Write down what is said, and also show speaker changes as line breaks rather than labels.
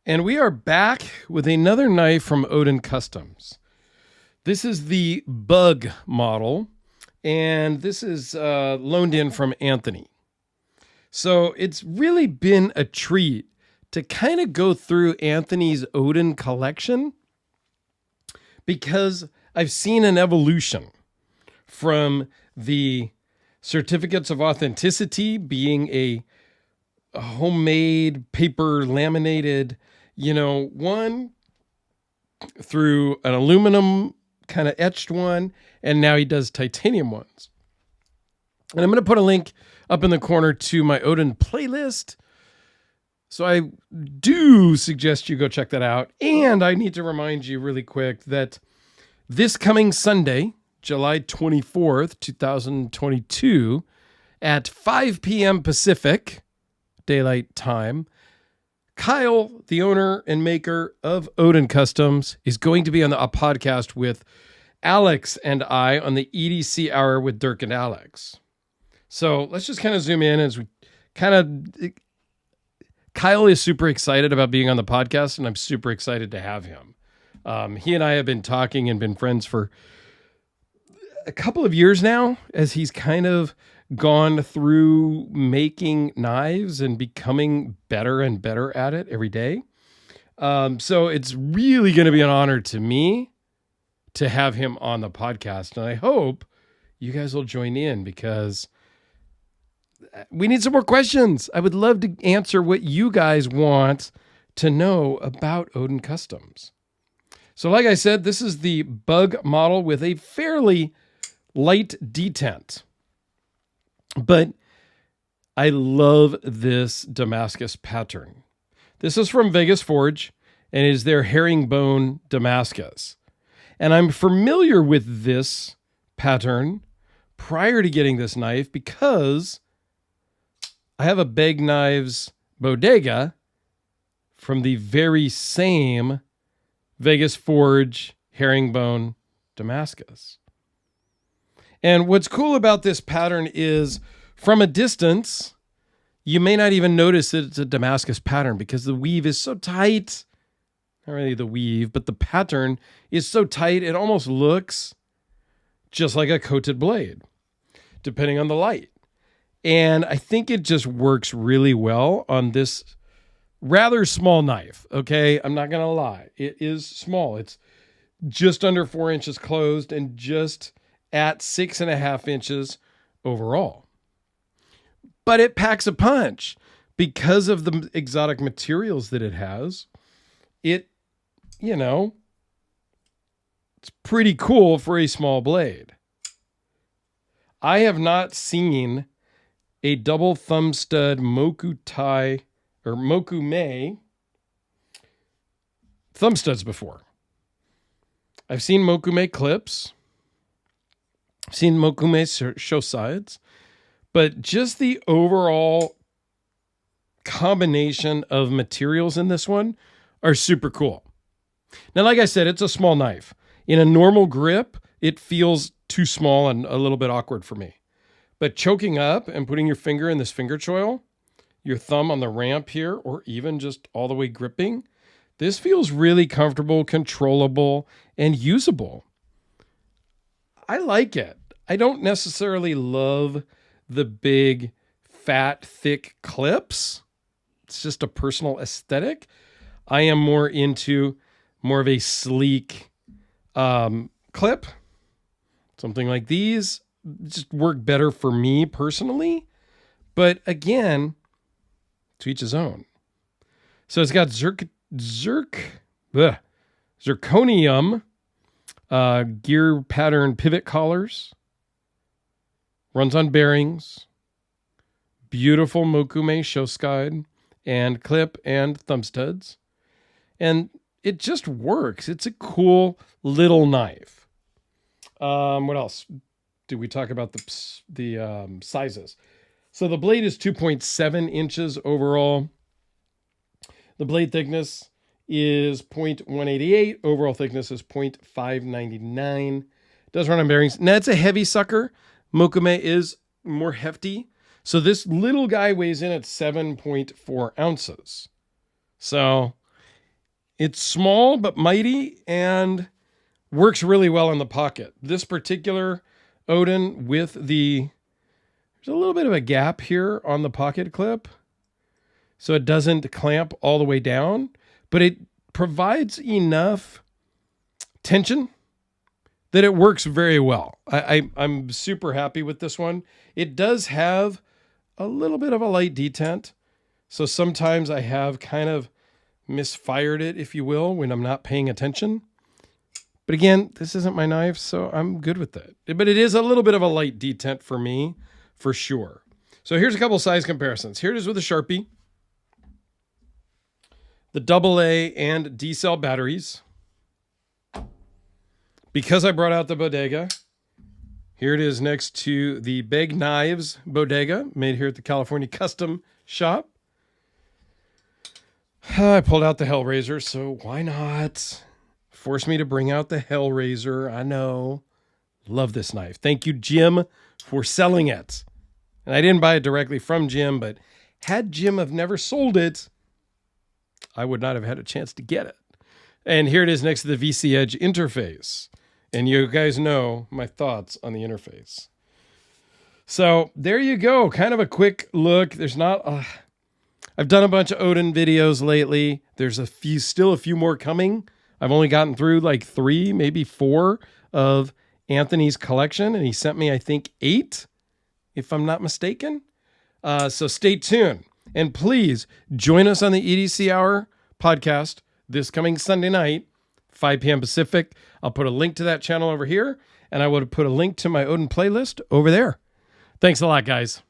And we are back with another knife from Oden Customs. This is the Bug model, and this is loaned in from Anthony. So it's really been a treat to kind of go through Anthony's Oden collection because I've seen an evolution from the certificates of authenticity being a homemade paper laminated, one through an aluminum kind of etched one, and now he does titanium ones. And I'm going to put a link up in the corner to my Oden playlist. So I do suggest you go check that out. And I need to remind you really quick that this coming Sunday, July 24th, 2022, at 5 p.m. Pacific Daylight Time, Kyle, the owner and maker of Oden Customs, is going to be on a podcast with Alex and I on the EDC Hour with Dirk and Alex. So let's just kind of zoom in as we Kyle is super excited about being on the podcast, and I'm super excited to have him. He and I have been talking and been friends for a couple of years now, as he's kind of gone through making knives and becoming better and better at it every day. So it's really going to be an honor to me to have him on the podcast. And I hope you guys will join in because we need some more questions. I would love to answer what you guys want to know about Oden Customs. So like I said, this is the Bug model with a fairly light detent. But I love this Damascus pattern. This is from Vegas Forge and is their herringbone Damascus. And I'm familiar with this pattern prior to getting this knife because I have a Beg Knives bodega from the very same Vegas Forge herringbone Damascus. And what's cool about this pattern is from a distance, you may not even notice that it's a Damascus pattern because the weave is so tight. Not really the weave, but the pattern is so tight, it almost looks just like a coated blade, depending on the light. And I think it just works really well on this rather small knife, okay? I'm not going to lie. It is small. It's just under 4 inches closed and just at 6.5 inches overall. But it packs a punch because of the exotic materials that it has. It's pretty cool for a small blade. I have not seen a double thumb stud Moku Tai or Moku Mei thumb studs before. I've seen Moku Mei clips. I've seen Moku Mei show sides, but just the overall combination of materials in this one are super cool. Now, like I said, it's a small knife. In a normal grip, it feels too small and a little bit awkward for me. But choking up and putting your finger in this finger choil, your thumb on the ramp here, or even just all the way gripping, this feels really comfortable, controllable, and usable. I like it. I don't necessarily love the big, fat, thick clips. It's just a personal aesthetic. I am more into more of a sleek clip. Something like these just work better for me personally. But again, to each his own. So it's got zirconium gear pattern pivot collars. Runs on bearings. Beautiful Moku Mei show guide and clip and thumb studs. And it just works. It's a cool little knife. What else? Did we talk about the sizes? So the blade is 2.7 inches overall. The blade thickness is 0.188. Overall thickness is 0.599. It does run on bearings. Now, it's a heavy sucker. Moku Mei is more hefty. So this little guy weighs in at 7.4 ounces. So It's small but mighty and works really well in the pocket. This particular Oden with there's a little bit of a gap here on the pocket clip, so it doesn't clamp all the way down, but it provides enough tension that it works very well. I'm super happy with this one. It does have a little bit of a light detent, so sometimes I have kind of misfired it, if you will, when I'm not paying attention. But again, this isn't my knife, so I'm good with that. But it is a little bit of a light detent for me, for sure. So here's a couple size comparisons. Here it is with a Sharpie. The AA and D cell batteries. Because I brought out the bodega, here it is next to the Beg Knives bodega, made here at the California Custom Shop. I pulled out the Hellraiser, so why not? Force me to bring out the Hellraiser. I know. Love this knife. Thank you, Jim, for selling it. And I didn't buy it directly from Jim, but had Jim have never sold it, I would not have had a chance to get it. And here it is next to the VC Edge interface. And you guys know my thoughts on the interface. So there you go. Kind of a quick look. There's not I've done a bunch of Oden videos lately. There's still a few more coming. I've only gotten through like 3, maybe 4 of Anthony's collection. And he sent me, I think, 8, if I'm not mistaken. So stay tuned. And please join us on the EDC Hour podcast this coming Sunday night, 5 p.m. Pacific. I'll put a link to that channel over here. And I would put a link to my Oden playlist over there. Thanks a lot, guys.